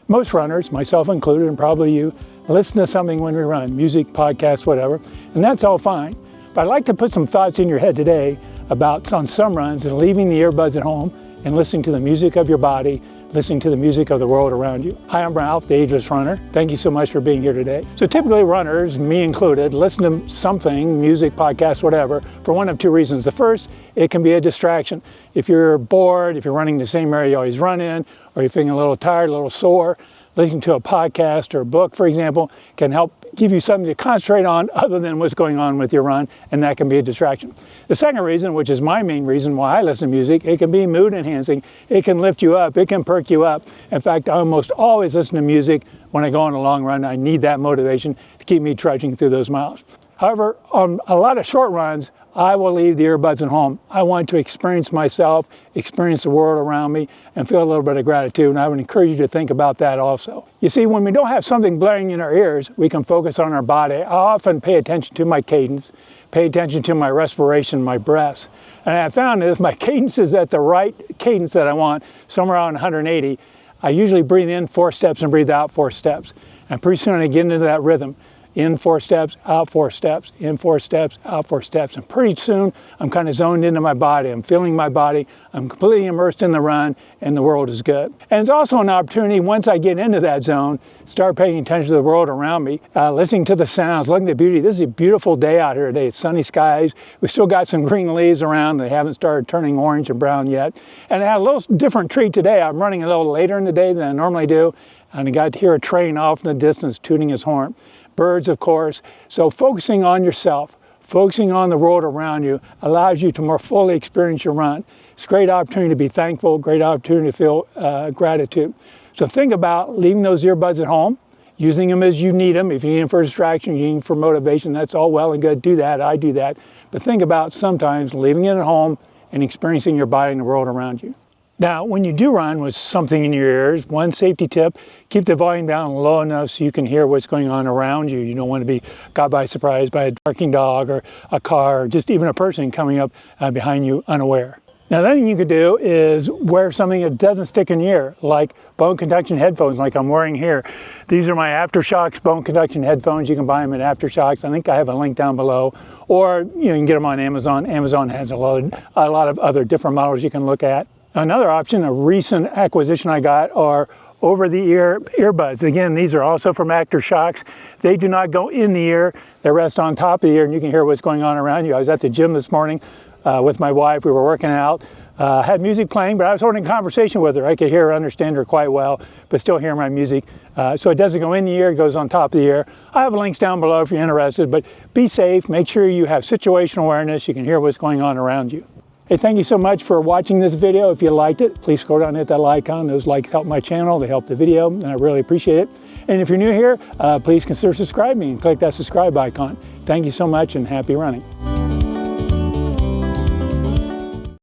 Most runners, myself included, and probably you, listen to something when we run, music, podcasts, whatever, and that's all fine. But I'd like to put some thoughts in your head today about, on some runs, and leaving the earbuds at home and listening to the music of your body, listening to the music of the world around you. Hi, I'm Ralph, the Ageless Runner. Thank you so much for being here today. So typically runners, me included, listen to something, music, podcast, whatever, for one of two reasons. The first, it can be a distraction. If you're bored, if you're running the same area you always run in, or you're feeling a little tired, a little sore, listening to a podcast or a book, for example, can help give you something to concentrate on other than what's going on with your run, and that can be a distraction. The second reason, which is my main reason why I listen to music, it can be mood enhancing. It can lift you up. It can perk you up. In fact, I almost always listen to music when I go on a long run. I need that motivation to keep me trudging through those miles. However, on a lot of short runs, I will leave the earbuds at home. I want to experience myself, experience the world around me, and feel a little bit of gratitude. And I would encourage you to think about that also. You see, when we don't have something blaring in our ears, we can focus on our body. I often pay attention to my cadence, pay attention to my respiration, my breaths. And I found that if my cadence is at the right cadence that I want, somewhere around 180, I usually breathe in 4 steps and breathe out 4 steps. And pretty soon I get into that rhythm. In 4 steps, out 4 steps, in 4 steps, out 4 steps. And pretty soon, I'm kind of zoned into my body. I'm feeling my body. I'm completely immersed in the run, and the world is good. And it's also an opportunity, once I get into that zone, start paying attention to the world around me, listening to the sounds, looking at the beauty. This is a beautiful day out here today. It's sunny skies. We've still got some green leaves around. They haven't started turning orange and brown yet. And I had a little different treat today. I'm running a little later in the day than I normally do, and I got to hear a train off in the distance tooting his horn. Birds, of course. So focusing on yourself, focusing on the world around you allows you to more fully experience your run. It's a great opportunity to be thankful, great opportunity to feel gratitude. So think about leaving those earbuds at home, using them as you need them. If you need them for distraction, you need them for motivation, that's all well and good. Do that, I do that. But think about sometimes leaving it at home and experiencing your body and the world around you. Now, when you do run with something in your ears, one safety tip, keep the volume down low enough so you can hear what's going on around you. You don't want to be caught by surprise by a barking dog or a car or just even a person coming up behind you unaware. Now, the other thing you could do is wear something that doesn't stick in your ear, like bone conduction headphones like I'm wearing here. These are my Aftershokz bone conduction headphones. You can buy them at Aftershokz. I think I have a link down below. Or you can get them on Amazon. Amazon has a lot of other different models you can look at. Another option, a recent acquisition I got, are over-the-ear earbuds. Again, these are also from Aftershokz. They do not go in the ear. They rest on top of the ear, and you can hear what's going on around you. I was at the gym this morning with my wife. We were working out. Had music playing, but I was holding a conversation with her. I could hear her, understand her quite well, but still hear my music. So it doesn't go in the ear, it goes on top of the ear. I have links down below if you're interested, but be safe. Make sure you have situational awareness. You can hear what's going on around you. Hey, thank you so much for watching this video. If you liked it, please scroll down and hit that like icon. Those likes help my channel, they help the video, and I really appreciate it. And if you're new here, please consider subscribing and click that subscribe icon. Thank you so much and happy running.